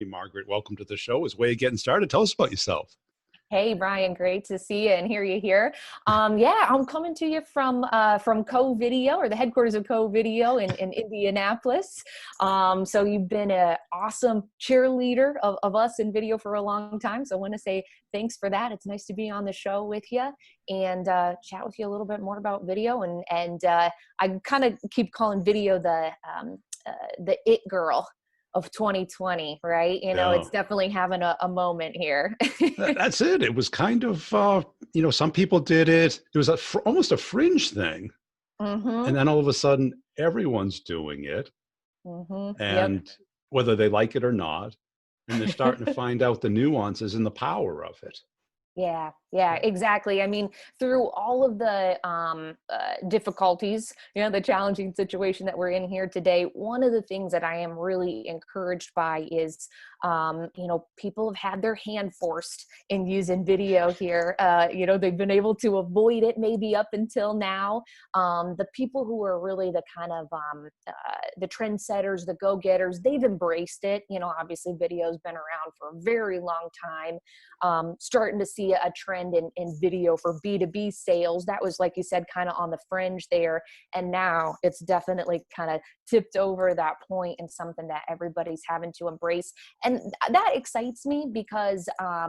Hey, Margaret, welcome to the show. As way of getting started, tell us about yourself. Hey, Brian, great to see you and hear you here. Yeah, I'm coming to you from Co Video, or the headquarters of Co Video in Indianapolis. So you've been an awesome cheerleader of us in video for a long time. So I want to say thanks for that. It's nice to be on the show with you and chat with you a little bit more about video. And I kind of keep calling video the it girl of 2020, right? Yeah, It's definitely having a moment here. that's it. It was kind of, some people did it. It was almost a fringe thing. And Mm-hmm. then all of a sudden, everyone's doing it. Mm-hmm. Yep. And whether they like it or not, and they're starting to find out the nuances and the power of it. Yeah, exactly. I mean, through all of the difficulties, the challenging situation that we're in here today, one of the things that I am really encouraged by is, people have had their hand forced in using video here. They've been able to avoid it maybe up until now. The people who are really the kind of the trendsetters, the go-getters, they've embraced it. Obviously video's been around for a very long time. Starting to see a trend in video for B2B sales. That was, like you said, kind of on the fringe there. And now it's definitely kind of tipped over that point and something that everybody's having to embrace. And that excites me because I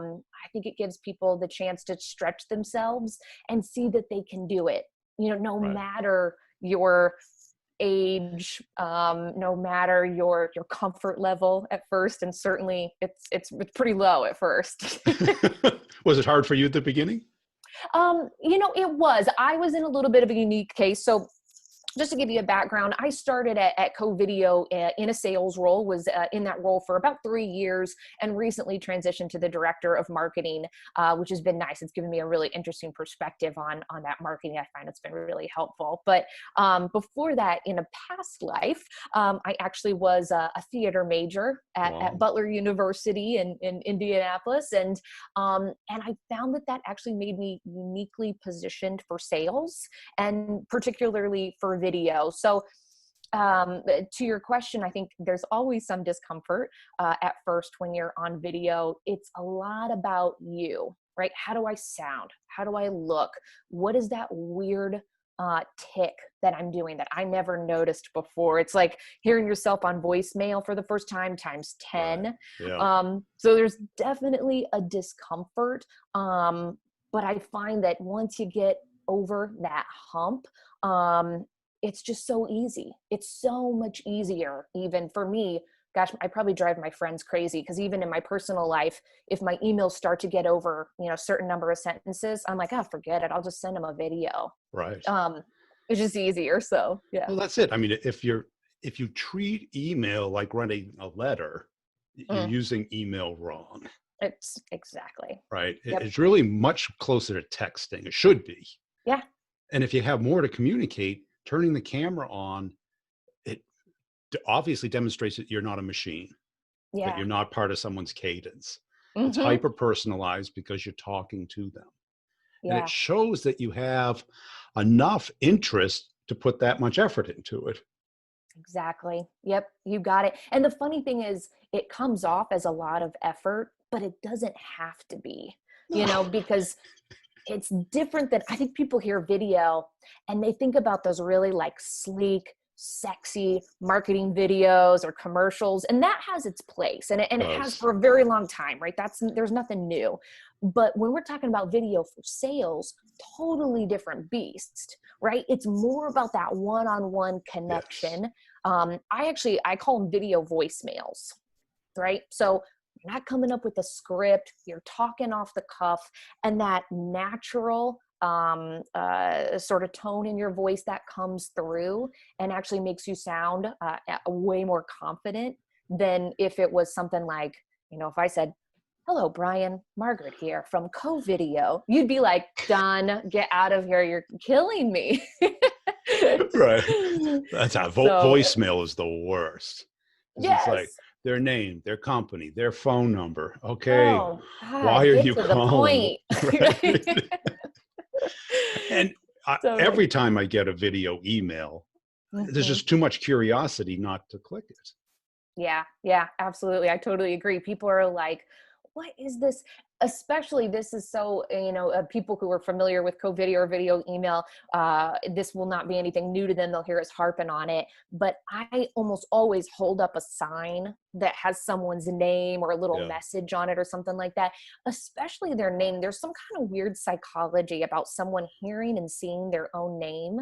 think it gives people the chance to stretch themselves and see that they can do it. No Right. matter your age, no matter your comfort level at first, and certainly it's pretty low at first. Was it hard for you at the beginning? It was. I was in a little bit of a unique case. So just to give you a background, I started at Co-Video in a sales role, was in that role for about 3 years, and recently transitioned to the director of marketing, which has been nice. It's given me a really interesting perspective on that marketing. I find it's been really helpful. But before that, in a past life, I actually was a theater major at Wow. Butler University in Indianapolis. And I found that actually made me uniquely positioned for sales, and particularly for video. So to your question, I think there's always some discomfort at first when you're on video. It's a lot about you, right? How do I sound? How do I look? What is that weird tick that I'm doing that I never noticed before? It's like hearing yourself on voicemail for the first time times Right. 10. Yeah. So there's definitely a discomfort. But I find that once you get over that hump, it's just so easy. It's so much easier, even for me. Gosh, I probably drive my friends crazy because even in my personal life, if my emails start to get over, a certain number of sentences, I'm like, oh, forget it. I'll just send them a video. Right. Um, it's just easier. So yeah. Well, that's it. I mean, if you treat email like writing a letter, you're Mm, using email wrong, it's exactly. right? Yep. It's really much closer to texting. It should be. Yeah. And if you have more to communicate, turning the camera on, it obviously demonstrates that you're not a machine, that Yeah. you're not part of someone's cadence. It's Mm-hmm. hyper personalized because you're talking to them. And it Yeah. shows that you have enough interest to put that much effort into it. Exactly. Yep. You got it. And the funny thing is, it comes off as a lot of effort, but it doesn't have to be, No. because it's different. Than I think people hear video and they think about those really like sleek, sexy marketing videos or commercials, and that has its place, and it has Does. for a very long time, right? There's nothing new. But when we're talking about video for sales, totally different beast, right? It's more about that one-on-one Yes. connection. I call them video voicemails, right? So you're not coming up with a script, you're talking off the cuff, and that natural sort of tone in your voice that comes through and actually makes you sound way more confident than if it was something like, if I said, hello, Brian, Margaret here from Co-Video, you'd be like, done, get out of here, you're killing me. Right. That's how So, voicemail is the worst. Because it's like yes. their name, their company, their phone number. Okay, Oh, why God, are get you to the calling? point. Right. And Totally. every time I get a video email, there's Hmm. just too much curiosity not to click it. Yeah, yeah, absolutely. I totally agree. People are like, what is this? Especially this is so, people who are familiar with co-video or video email, this will not be anything new to them. They'll hear us harping on it. But I almost always hold up a sign that has someone's name or a little Yeah. message on it or something like that, especially their name. There's some kind of weird psychology about someone hearing and seeing their own name.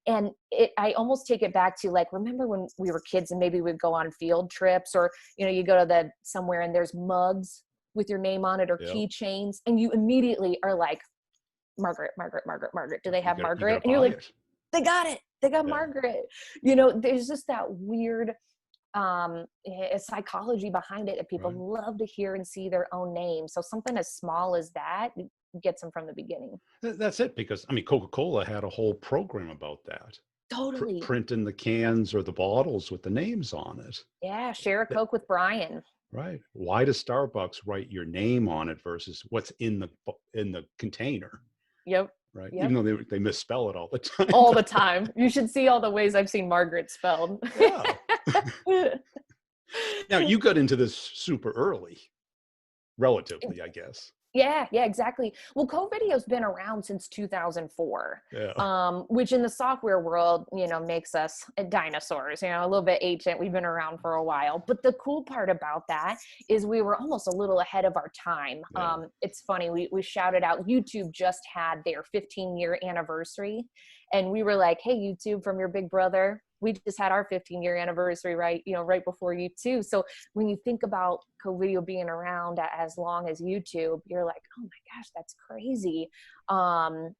And I almost take it back to, like, remember when we were kids and maybe we'd go on field trips, or, you go to somewhere and there's mugs with your name on it or Yeah. keychains, and you immediately are like, Margaret, Margaret, Margaret, Margaret. Do they have You gotta Margaret? And you're buy like, it. they got it. They got Yeah. Margaret. There's just that weird psychology behind it that people Right. love to hear and see their own name. So something as small as that gets them from the beginning. That's it, because I mean, Coca-Cola had a whole program about that. Totally. Printing the cans or the bottles with the names on it. Yeah. Share a That- Coke with Brian. right. Why does Starbucks write your name on it versus what's in the container? Yep. Right. Yep. Even though they misspell it all the time. All the time. You should see all the ways I've seen Margaret spelled. Yeah. Now you got into this super early, relatively, I guess. Yeah, exactly. Well, co-video's been around since 2004, Yeah. which in the software world, makes us dinosaurs, a little bit ancient. We've been around for a while. But the cool part about that is we were almost a little ahead of our time. Yeah. It's funny, we shouted out, YouTube just had their 15-year anniversary. And we were like, hey, YouTube, from your big brother, we just had our 15-year anniversary, right before you too. So when you think about co-video being around as long as YouTube, you're like, oh my gosh, that's crazy.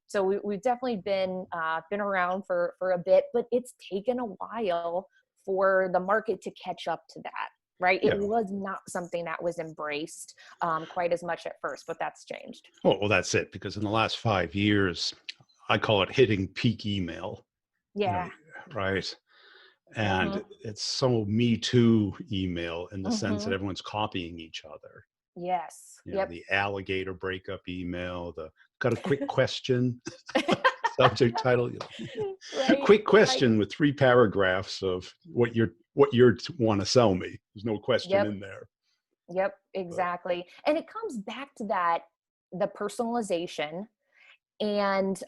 So we've definitely been around for a bit, but it's taken a while for the market to catch up to that. Right. It Yeah. was not something that was embraced quite as much at first, but that's changed. Well, that's it. Because in the last 5 years, I call it hitting peak email. Yeah. Right. And Mm-hmm. it's so Me Too email in the sense Mm-hmm. that everyone's copying each other. Yes. Yep. The alligator breakup email, got a quick question, subject title, Right. quick question with 3 paragraphs of what you want to sell me. There's no question Yep. in there. Yep, exactly. And it comes back to that, the personalization and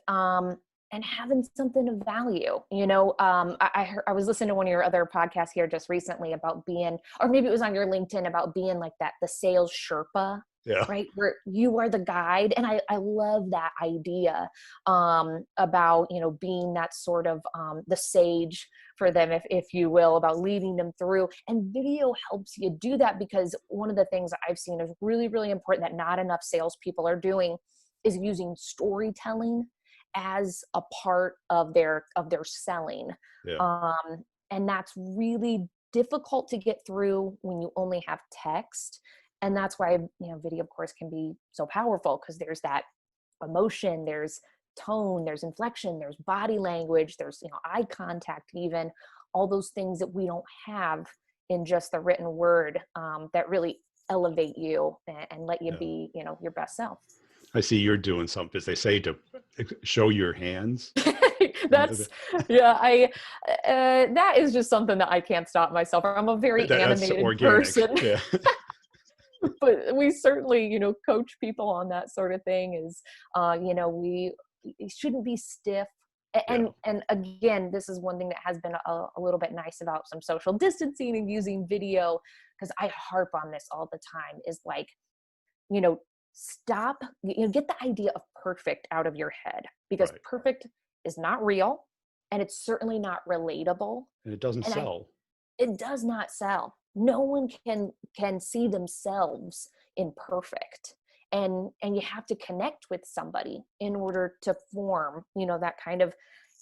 having something of value. I was listening to one of your other podcasts here just recently about being, or maybe it was on your LinkedIn, about being like that, the sales Sherpa, Yeah. right? Where you are the guide. And I love that idea about, being that sort of the sage for them, if you will, about leading them through. And video helps you do that, because one of the things I've seen is really, really important that not enough salespeople are doing is using storytelling as a part of their selling. Yeah. And that's really difficult to get through when you only have text. And that's why, video, of course, can be so powerful, because there's that emotion, there's tone, there's inflection, there's body language, there's, eye contact, even all those things that we don't have in just the written word, that really elevate you and let you be, your best self. I see you're doing something, as they say, to show your hands. That's that is just something that I can't stop myself. I'm a very animated person. Yeah. But we certainly, coach people on that sort of thing. Is we shouldn't be stiff. And again, this is one thing that has been a little bit nice about some social distancing and using video, because I harp on this all the time, is like, stop, get the idea of perfect out of your head, because Right. perfect is not real, and it's certainly not relatable. And it doesn't sell. It does not sell. No one can see themselves in perfect. And you have to connect with somebody in order to form, that kind of,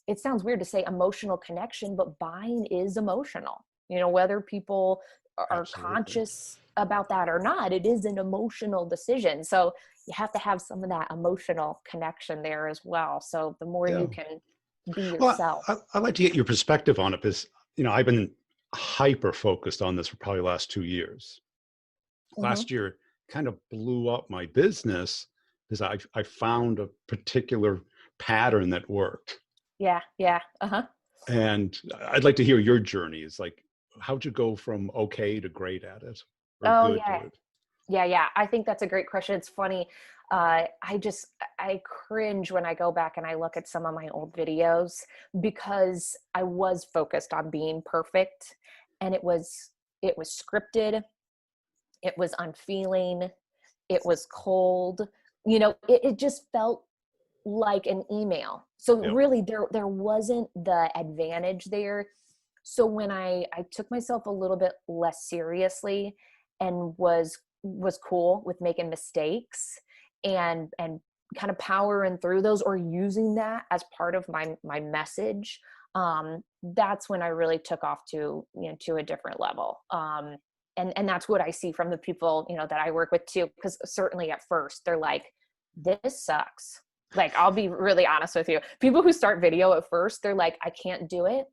it sounds weird to say emotional connection, but buying is emotional. Whether people are Absolutely. conscious about that or not, it is an emotional decision. So you have to have some of that emotional connection there as well. So the more you can be yourself. Well, I'd like to get your perspective on it, because, I've been hyper focused on this for probably the last 2 years. Mm-hmm. Last year kind of blew up my business because I found a particular pattern that worked. Yeah. Uh-huh. And I'd like to hear your journey. It's like, how'd you go from okay to great at it, or Oh good to yeah. it? Yeah. I think that's a great question. It's funny. I cringe when I go back and I look at some of my old videos because I was focused on being perfect, and it was scripted. It was unfeeling. It was cold. It just felt like an email. So Yeah. really there wasn't the advantage there. So when I took myself a little bit less seriously and was cool with making mistakes and kind of powering through those, or using that as part of my message, that's when I really took off to a different level. And that's what I see from the people that I work with too, because certainly at first they're like, this sucks. Like, I'll be really honest with you. People who start video at first, they're like, I can't do it.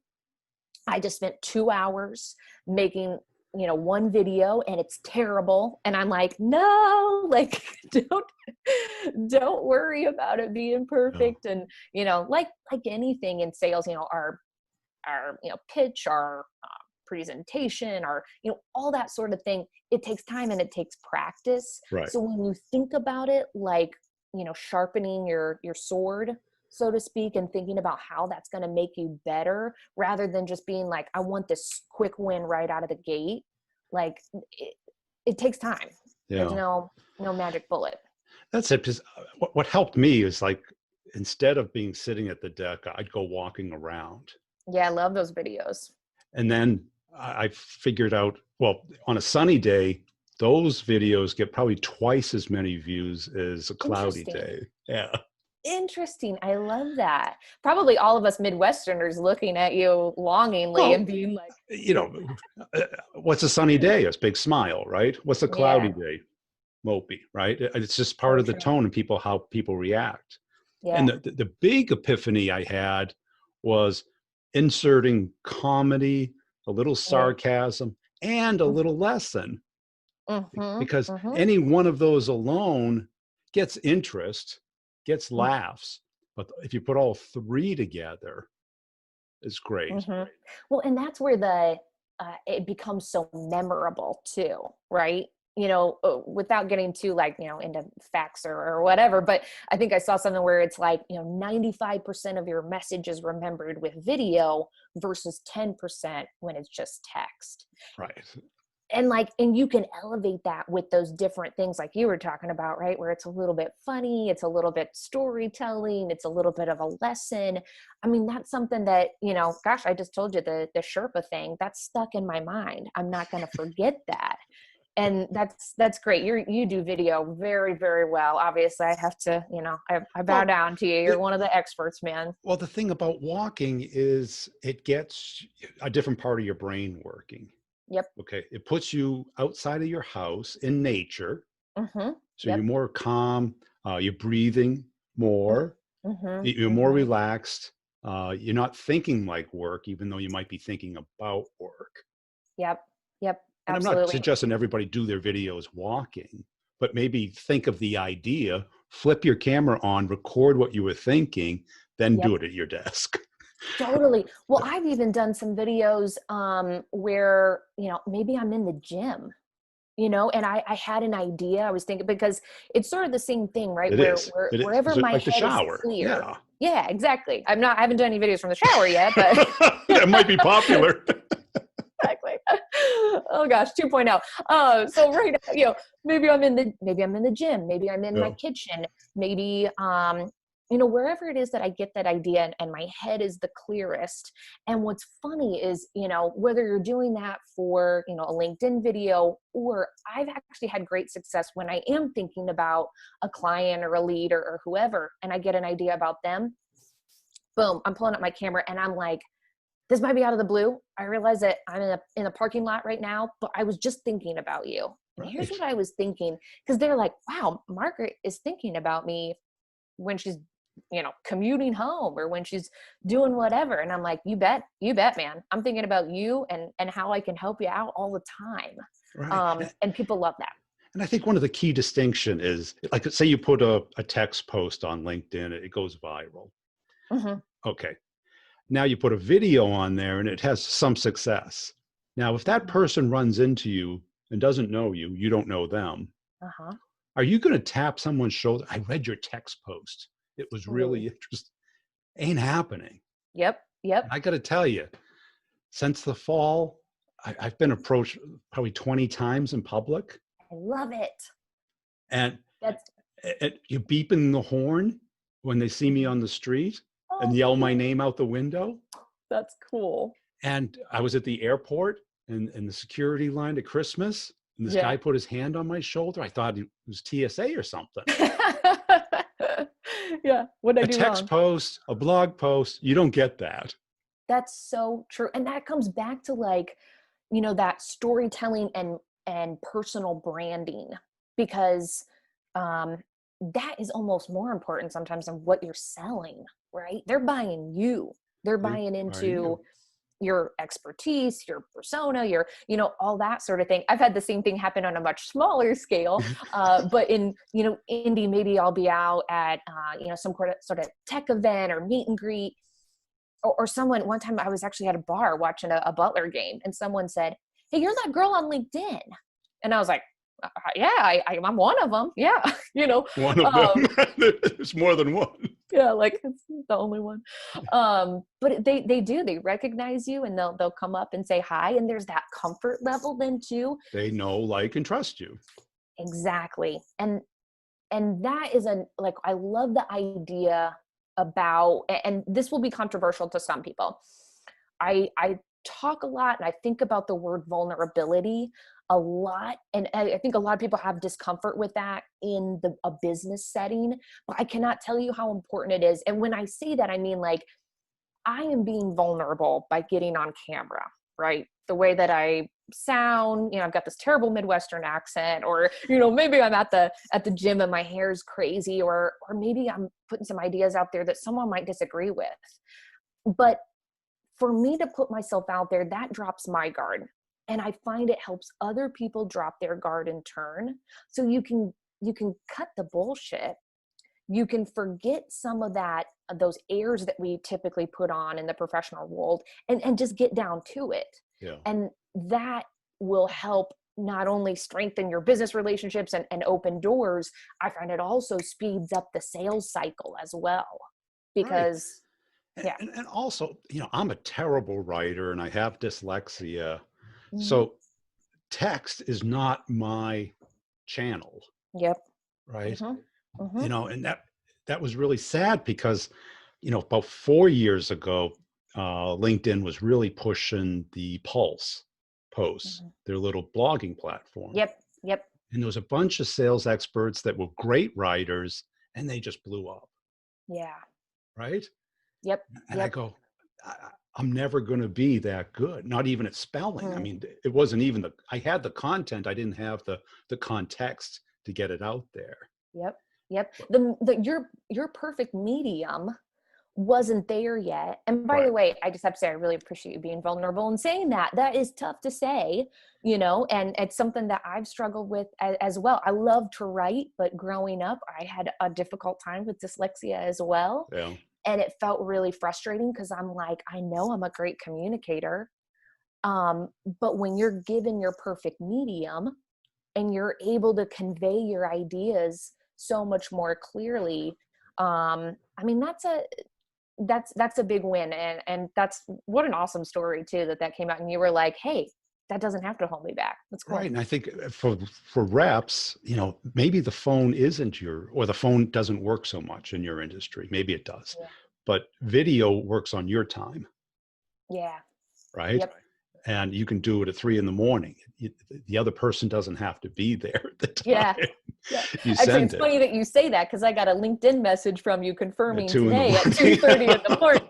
I just spent 2 hours making, one video and it's terrible. And I'm like, no, like, don't worry about it being Yeah. perfect. And, like anything in sales, our pitch, our presentation, our all that sort of thing, it takes time and it takes practice. Right. So when you think about it like sharpening your sword, so to speak, and thinking about how that's going to make you better, rather than just being like, I want this quick win right out of the gate, like it takes time. There's Yeah. no magic bullet. That's it. 'Cause, what helped me is like, instead of being sitting at the deck, I'd go walking around. Yeah, I love those videos. And then I figured out, well, on a sunny day, those videos get probably twice as many views as a cloudy Interesting. day. Yeah. Interesting. I love that. Probably all of us Midwesterners looking at you longingly and Well, being like, you know, what's a sunny day? It's big smile, right? What's a cloudy yeah, day? Mopey, right? It's just part so of the true. tone and how people react. And Yeah. the big epiphany I had was inserting comedy, a little Mm, sarcasm, and a little lesson, mhm, because mhm, any one of those alone gets interest, gets mhm, laughs. But if you put all three together, it's great. mhm. Well, and that's where it becomes so memorable too, right? Without getting too like, into facts or whatever, but I think I saw something where it's like, 95% of your message is remembered with video versus 10% when it's just text. Right. And you can elevate that with those different things like you were talking about, right, where it's a little bit funny, it's a little bit storytelling, it's a little bit of a lesson. I mean, that's something that, gosh, I just told you, the Sherpa thing that's stuck in my mind. I'm not going to forget that. And that's great. You do video very, very well. Obviously I have to, I bow Well, down to you. You're the, one of the experts, man. well, the thing about walking is it gets a different part of your brain working. Yep. Okay. It puts you outside of your house in nature. Mm-hmm. So you're Yep. more calm. You're breathing more. Mm-hmm. You're more Mm-hmm. relaxed. You're not thinking like work, even though you might be thinking about work. Yep. Yep. And I'm not Absolutely. suggesting everybody do their videos walking, but maybe think of the idea, flip your camera on, record what you were thinking, then Yep. do it at your desk. Totally. Well, I've even done some videos where, maybe I'm in the gym, and I had an idea. I was thinking, because it's sort of the same thing, right? It Where, is. where It is. wherever It's my like the head is shower. clear. Yeah. Yeah, exactly. I haven't done any videos from the shower yet, but It might be popular. exactly. Oh gosh, 2.0. So right, maybe I'm in the gym, maybe I'm in my Yeah. kitchen, maybe wherever it is that I get that idea, and my head is the clearest. And what's funny is, whether you're doing that for, a LinkedIn video, or I've actually had great success when I am thinking about a client or a lead or whoever, and I get an idea about them. Boom, I'm pulling up my camera and I'm like, this might be out of the blue. I realize that I'm in a parking lot right now, but I was just thinking about you. And here's Right. what I was thinking. Because they're like, wow, Margaret is thinking about me when she's, commuting home, or when she's doing whatever. And I'm like, you bet, man. I'm thinking about you and how I can help you out all the time. Right. And people love that. And I think one of the key distinction is, like, say you put a text post on LinkedIn, it goes viral. Mm-hmm. Okay. Now you put a video on there and it has some success. Now, if that person runs into you and doesn't know you, you don't know them, Uh-huh. are you going to tap someone's shoulder? I read your text post. It was really Ooh. interesting. Ain't happening. Yep. And Yep. I got to tell you, since the fall, I've been approached probably 20 times in public. I love it. And That's you beeping the horn when they see me on the street and oh, yell my cool. name out the window. That's cool. And I was at the airport and in the security line at Christmas, and this Yeah. guy put his hand on my shoulder. I thought it was TSA or something. Yeah. What did I A do text wrong? post, a blog post, you don't get that. That's so true. And that comes back to like, that storytelling and personal branding, because um that is almost more important sometimes than what you're selling, right? They're buying you. They're They buying are into you. your expertise, your persona, your, all that sort of thing. I've had the same thing happen on a much smaller scale. But in, Indy, maybe I'll be out at, some sort of tech event or meet and greet, or someone, one time I was actually at a bar watching a Butler game, and someone said, "Hey, you're that girl on LinkedIn." And I was like, yeah, I'm one of them. Yeah. One of them. Um, There's more than one. yeah, like it's the only one. But they recognize you, and they'll come up and say hi, and there's that comfort level then too. They know, like, and trust you. Exactly. And that is like, I love the idea about, and this will be controversial to some people. I talk a lot and I think about the word vulnerability a lot. And I think a lot of people have discomfort with that in a business setting, but I cannot tell you how important it is. And when I say that, I mean, like, I am being vulnerable by getting on camera, right? The way that I sound, I've got this terrible Midwestern accent, or, maybe I'm at the gym and my hair's crazy, or maybe I'm putting some ideas out there that someone might disagree with. But for me to put myself out there, that drops my guard. And I find it helps other people drop their guard in turn. So you can cut the bullshit. You can forget some of those airs that we typically put on in the professional world, and just get down to it. Yeah. And that will help not only strengthen your business relationships and open doors. I find it also speeds up the sales cycle as well, Right. because yeah. And also, I'm a terrible writer and I have dyslexia. Mm-hmm. So text is not my channel, Yep. right? Mm-hmm. Mm-hmm. And that was really sad because, about 4 years ago, LinkedIn was really pushing the Pulse posts, Mm-hmm. their little blogging platform. Yep. Yep. And there was a bunch of sales experts that were great writers, and they just blew up, Yeah. right? Yep. And I Yep. go, I'm never going to be that good, not even at spelling. I Mm. mean, it wasn't even I had the content, I didn't have the context to get it out there. Yep. Yep. Your perfect medium wasn't there yet. And by Right. the way, I just have to say, I really appreciate you being vulnerable and saying that. That is tough to say, and it's something that I've struggled with as well. I love to write, but growing up, I had a difficult time with dyslexia as well. Yeah. And it felt really frustrating because I'm like, I know I'm a great communicator. But when you're given your perfect medium and you're able to convey your ideas so much more clearly, I mean, that's a big win. And that's, what an awesome story too, that came out and you were like, hey, that doesn't have to hold me back. That's cool. Right. And I think for reps, maybe the phone isn't or the phone doesn't work so much in your industry. Maybe it does, Yeah. but video works on your time. Yeah. Right. Yep. And you can do it at 3 a.m. The other person doesn't have to be there at the time. Yeah. Yeah. You Actually, send it's it funny that you say that, because I got a LinkedIn message from you at confirming 2 in the today at morning. 2:30 in the morning.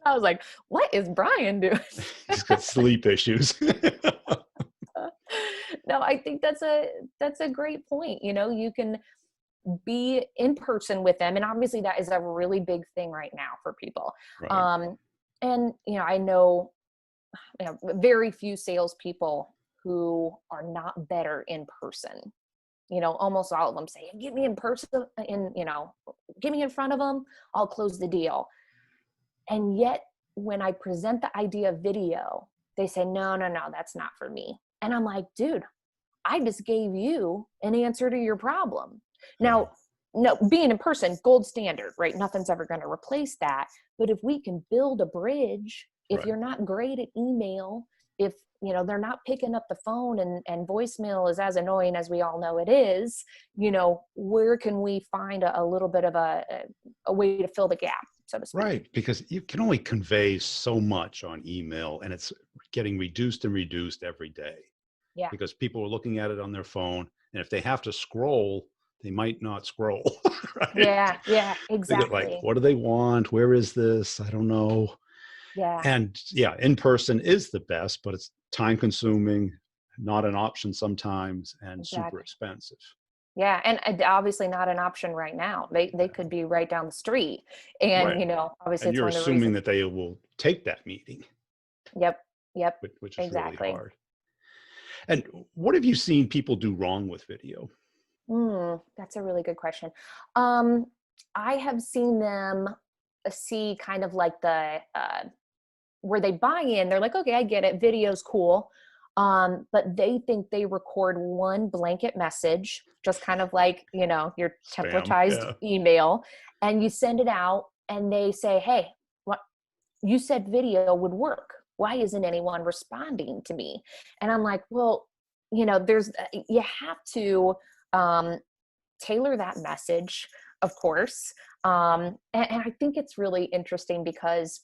I was like, what is Brian doing? He's got sleep issues. No, I think that's a great point. You can be in person with them, and obviously that is a really big thing right now for people. Right. And I know, very few salespeople who are not better in person. Almost all of them say, get me in person, get me in front of them, I'll close the deal. And yet when I present the idea of video, they say, no, no, no, that's not for me. And I'm like, dude, I just gave you an answer to your problem. Yeah. Now, no, being in person, gold standard, right? Nothing's ever going to replace that. But if we can build a bridge, if Right. you're not great at email, if they're not picking up the phone, and voicemail is as annoying as we all know it is, where can we find a little bit of a way to fill the gap, so to speak? Right. Because you can only convey so much on email, and it's getting reduced and reduced every day Yeah. because people are looking at it on their phone. And if they have to scroll, they might not scroll. Right. Yeah. Yeah. They get like, Exactly. what do they want? Where is this? I don't know. Yeah. And yeah, in person is the best, but it's time consuming, not an option sometimes, and super Exactly. expensive. Yeah, and obviously not an option right now. They could be right down the street, and Right. obviously And it's you're one of the assuming reasons. that they will take that meeting, Yep, yep, which is really exactly. hard. And what have you seen people do wrong with video? That's a really good question. Um, I have seen them see kind of like the where they buy in. They're like, okay, I get it. Video's cool. But they think they record one blanket message, just kind of like, your Spam. templatized Yeah. email, and you send it out and they say, hey, what you said video would work. Why isn't anyone responding to me? And I'm like, well, you have to um, tailor that message, of course. And I think it's really interesting because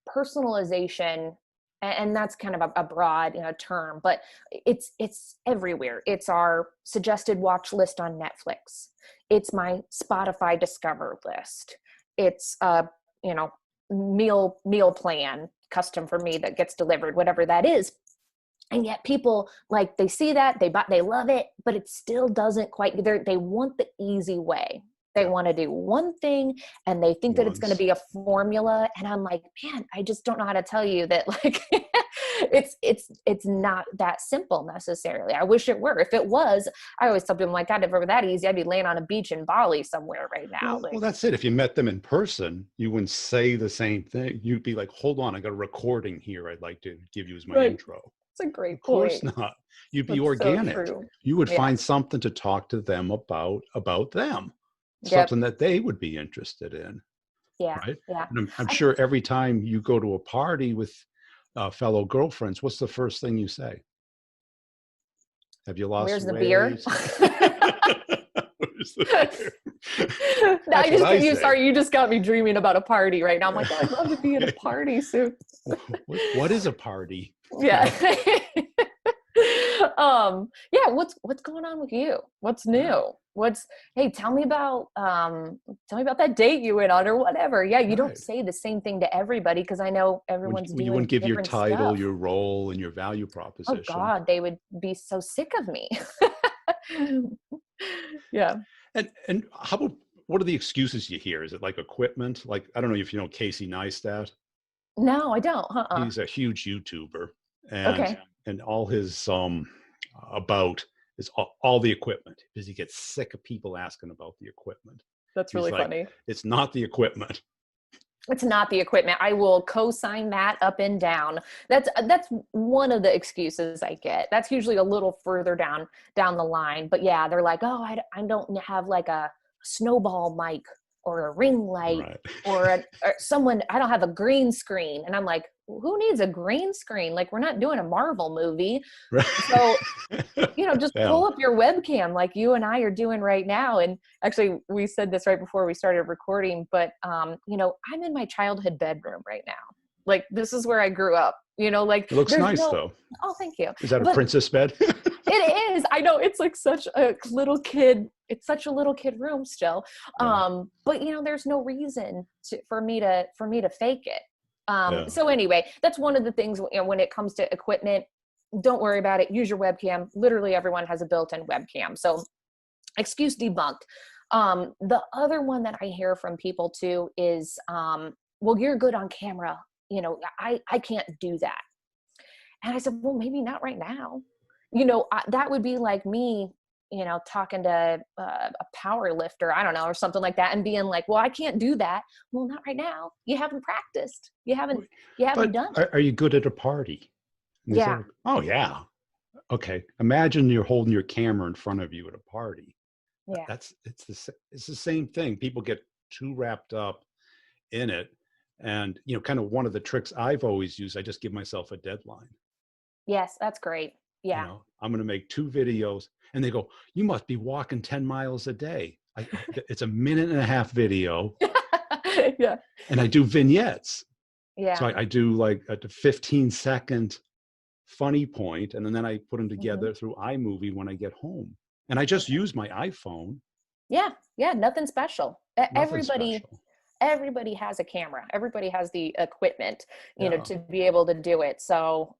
personalization, and that's kind of a broad term, but it's everywhere. It's our suggested watch list on Netflix, it's my Spotify discover list, it's you know meal plan custom for me that gets delivered, whatever that is. And yet people, like, they see that, they love it, but it still doesn't quite, they want the easy way. They Yeah. want to do one thing and they think that it's going to Once. be a formula. And I'm like, man, I just don't know how to tell you that, like, it's not that simple necessarily. I wish it were. If it was, I always tell people, like, God, if it were that easy, I'd be laying on a beach in Bali somewhere right now. Well, Like, that's it. If you met them in person, you wouldn't say the same thing. You'd be like, hold on, I got a recording here I'd like to give you as my right. intro. It's a Of great course point. not. You'd be That's so organic. true. You would Yeah. find something to talk to them about them, Yep. something that they would be interested in, Yeah. right? Yeah. And I'm I, sure every time you go to a party with fellow girlfriends, what's the first thing you say? Have you lost where's the beer? weight? Where's the beer? No, That's what I say. you just got me dreaming about a party right now. I'm like, oh, I'd love to be at a party soon. What is a party? Yeah. Yeah, what's going on with you? What's Yeah, new? Hey, tell me about that date you went on or whatever. Yeah, you don't right. say the same thing to everybody because I know everyone's When you wouldn't doing give your different title, stuff. your role, and your value Oh proposition. God, they would be so sick of me. Yeah. And how about, what are the excuses you hear? Is it like equipment? Like, I don't know if you know Casey Neistat. No, I don't. Uh-uh. He's a huge YouTuber, and Okay. and all his about is all the equipment, because he gets sick of people asking about the equipment. That's He's really like, funny. it's not the equipment. It's not the equipment. I will co-sign that up and down. That's one of the excuses I get. That's usually a little further down the line. But yeah, they're like, oh, I don't have like a snowball mic or a ring light Right. or someone. I don't have a green screen. And I'm like, who needs a green screen? Like, we're not doing a Marvel movie. So just Yeah. pull up your webcam like you and I are doing right now. And actually, we said this right before we started recording, but I'm in my childhood bedroom right now. Like, this is where I grew up, like It looks there's nice no, though. oh, thank you. Is that a But princess bed? it is, I know it's like such a little kid, it's such a little kid room still. Yeah. But there's no reason for me to fake it. Yeah. So anyway, that's one of the things, when it comes to equipment, don't worry about it. Use your webcam. Literally everyone has a built-in webcam. So excuse debunked. The other one that I hear from people too is, well, you're good on camera. I can't do that. And I said, well, maybe not right now. That would be like me talking to a power lifter, I don't know, or something like that, and being like, well, I can't do that. Well, not right now. You haven't practiced. You haven't But done it. are you good at a party? And they say, Yeah. like, oh yeah. Okay. Imagine you're holding your camera in front of you at a party. Yeah. It's the same thing. People get too wrapped up in it. And, kind of one of the tricks I've always used, I just give myself a deadline. Yes. That's great. Yeah. I'm going to make 2 videos, and they go, you must be walking 10 miles a day. It's a minute and a half video, Yeah. and I do vignettes. So Yeah. I do like a 15-second funny point, and then I put them Hmm. together through iMovie when I get home. And I just use my iPhone, Yeah. Yeah. Nothing special. nothing special. Everybody has a camera. Everybody has the equipment, Yeah. to be able to do it. So,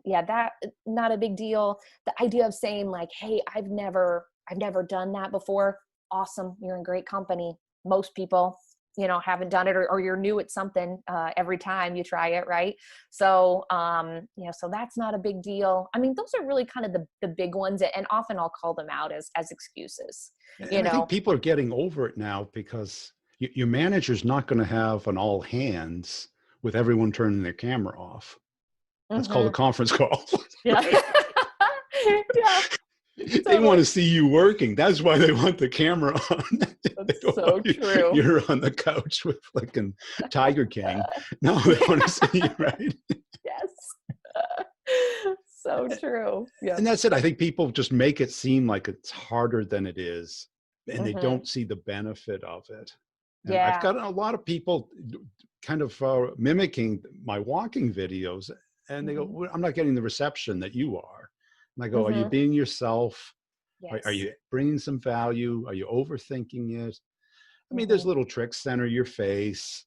yeah, that not a big deal. The idea of saying like, hey, I've never done that before. Awesome. You're in great company. Most people, haven't done it, or you're new at something, every time you try it. Right. So, so that's not a big deal. I mean, those are really kind of the big ones. And often I'll call them out as excuses, you And I think know? people are getting over it now because your manager's not going to have an all hands with everyone turning their camera off. That's called a Hmm. conference call. Yeah. Right? Yeah, They want totally. to see you working. That's why they want the camera on. They That's go, "Oh, so true. you're on the couch with fucking Tiger King." No, they want to see you, right? Yes. So true. And Yep. that's it. I think people just make it seem like it's harder than it is, and they Hmm. don't see the benefit of it. And I've Yeah. got a lot of people kind of mimicking my walking videos, and they go, Hmm. "Well, I'm not getting the reception that you are." And I go, "Are you Hmm. being yourself? Are Yes. you bringing some value? Are you overthinking it?" I mean, there's Hmm. little tricks, center your face.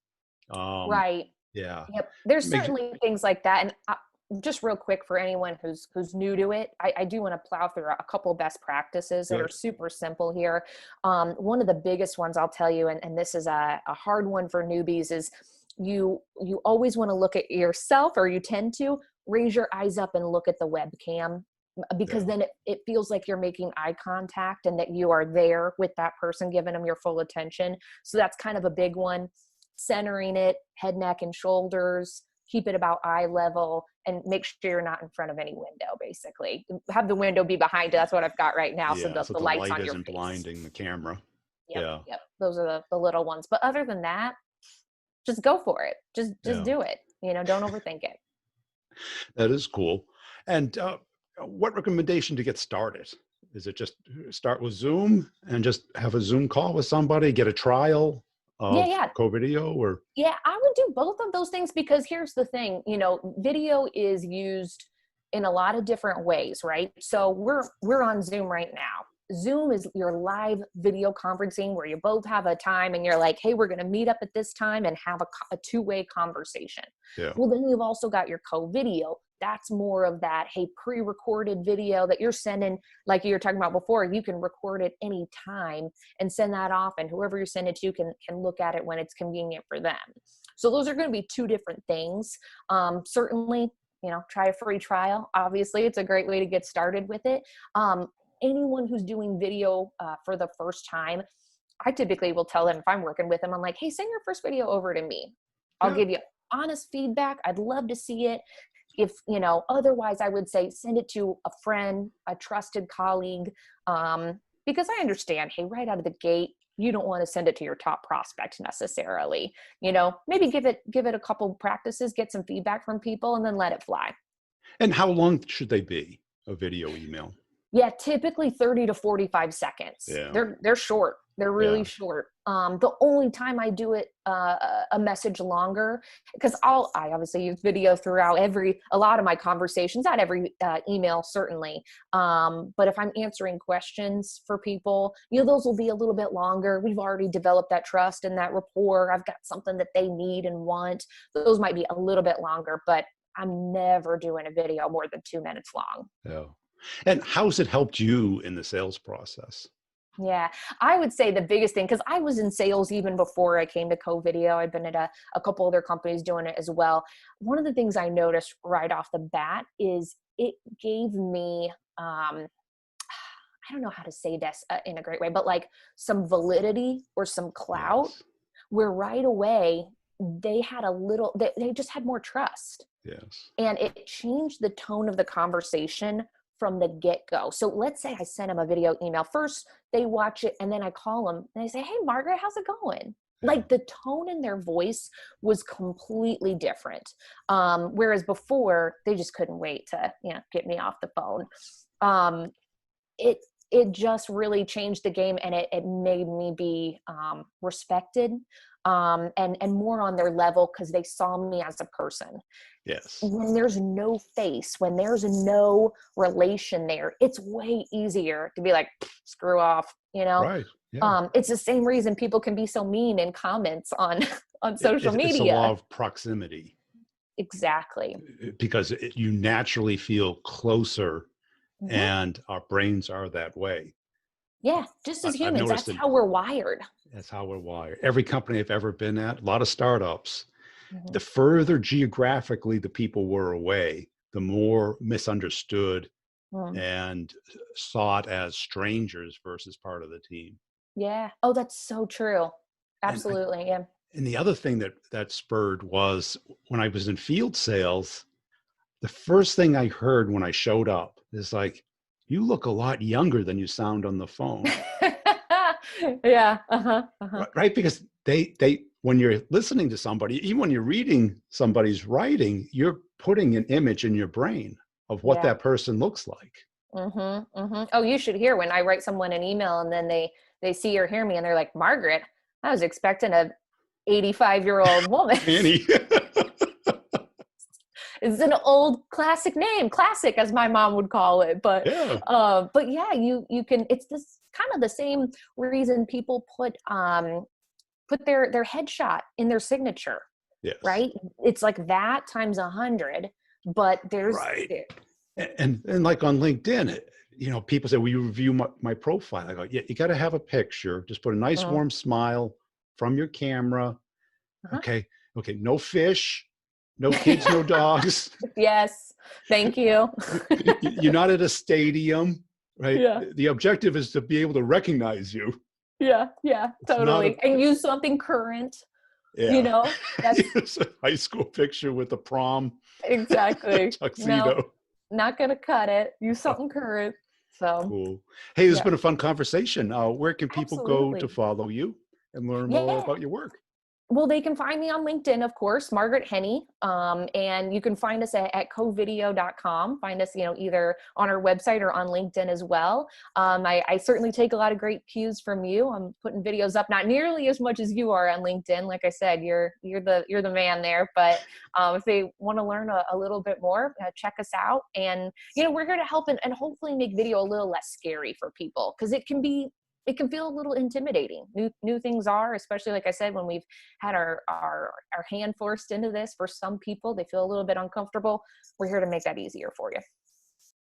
Um, Right. yeah, Yep. There's makes certainly things like that. And just real quick for anyone who's new to it, I do want to plow through a couple best practices that are good. super simple here. One of the biggest ones I'll tell you, and this is a hard one for newbies, is you always want to look at yourself, or you tend to raise your eyes up and look at the webcam, because Yeah. then it feels like you're making eye contact and that you are there with that person, giving them your full attention. So that's kind of a big one. Centering it, head, neck, and shoulders, keep it about eye level, and make sure you're not in front of any window. Basically, have the window be behind you. That's what I've got right now, so Yeah. the, So the the light's light on your isn't face. blinding the camera. Yep. Yeah. Yep. Those are the little ones, but other than that, just go for it. Just Yeah. do it. Don't overthink it. That is cool. And what recommendation to get started? Is it just start with Zoom and just have a Zoom call with somebody, get a trial Yeah, of yeah. co-video, or Yeah, I would do both of those things, because here's the thing, video is used in a lot of different ways, right? So we're on Zoom right now. Zoom is your live video conferencing where you both have a time and you're like, hey, we're going to meet up at this time and have a two-way conversation. yeah, Well, then you've also got your co-video. That's more of that, hey, pre-recorded video that you're sending, like you were talking about before. You can record it anytime and send that off, and whoever you send it to can look at it when it's convenient for them. So those are going to be two different things. Certainly, try a free trial. Obviously, it's a great way to get started with it. Anyone who's doing video for the first time, I typically will tell them, if I'm working with them, I'm like, hey, send your first video over to me. I'll yeah. give you honest feedback. I'd love to see it. If otherwise, I would say send it to a friend, a trusted colleague, because I understand, hey, right out of the gate, you don't want to send it to your top prospect necessarily. Maybe give it a couple practices, get some feedback from people, and then let it fly. And how long should they be? A video email? Yeah, typically 30 to 45 seconds. Yeah, They're short. They're really yeah, short. The only time I do it a message longer, because I obviously use video throughout a lot of my conversations, not every email certainly. But if I'm answering questions for people, those will be a little bit longer. We've already developed that trust and that rapport. I've got something that they need and want. Those might be a little bit longer, but I'm never doing a video more than 2 minutes long. yeah. And how's it helped you in the sales process? Yeah, I would say the biggest thing, because I was in sales even before I came to Co-Video. I've been at a couple other companies doing it as well. One of the things I noticed right off the bat is it gave me, I don't know how to say this in a great way, but like some validity or some clout, Yes. where right away they had they just had more trust. Yes. And it changed the tone of the conversation from the get-go. So let's say I send them a video email. First, they watch it, and then I call them and I say, hey, Margaret, how's it going? Yeah. Like the tone in their voice was completely different. Whereas before, they just couldn't wait to, get me off the phone. It just really changed the game, and it made me be respected, and more on their level, because they saw me as a person. Yes. When there's no face, when there's no relation there, it's way easier to be like, screw off, Right. Yeah. It's the same reason people can be so mean in comments on social It's a law media. of proximity, Exactly. because you naturally feel closer, Mhm. and our brains are that way. Yeah, just as I've humans, noticed that's that how we're wired. that's how we're wired. Every company I've ever been at, a lot of startups, Mhm. the further geographically the people were away, the more misunderstood Mm. and sought as strangers versus part of the team. Yeah. Oh, that's so true. And Absolutely. Yeah. the other thing that spurred was when I was in field sales, the first thing I heard when I showed up is like, you look a lot younger than you sound on the phone. Yeah. Uh-huh. Uh-huh. Right? Because they when you're listening to somebody, even when you're reading somebody's writing, you're putting an image in your brain of what Yeah. that person looks like. Mm-hmm. Mm-hmm. Oh, you should hear when I write someone an email and then they see or hear me and they're like, Margaret, I was expecting a 85-year-old woman. Annie. It's an old classic name, classic as my mom would call it. Yeah. But yeah, you can, it's this kind of the same reason people put their headshot in their signature, Yes. right? It's like that times 100, but there's, Right. And like on LinkedIn, people say, will you review my profile? I go, yeah, you got to have a picture. Just put a nice uh warm smile from your camera. huh. Okay. Okay. No fish, no kids, no dogs. Yes. Thank you. You're not at a stadium, right? Yeah. The objective is to be able to recognize you. Yeah. Yeah. It's not a, Totally. And use something current, yeah. that's It's a high school picture with a prom exactly. No, tuxedo. not going to cut it. Use something current. So, Cool. Hey, this has yeah, been a fun conversation. Where can people go to absolutely. follow you and learn more Yeah. about your work? Well, they can find me on LinkedIn, of course, Margaret Henney. And you can find us at covideo.com. Find us, either on our website or on LinkedIn as well. I certainly take a lot of great cues from you. I'm putting videos up, not nearly as much as you are on LinkedIn. Like I said, you're the man there. But if they want to learn a little bit more, check us out. And we're here to help and hopefully make video a little less scary for people, because it can feel a little intimidating. New things are, especially like I said, when we've had our hand forced into this. For some people, they feel a little bit uncomfortable. We're here to make that easier for you.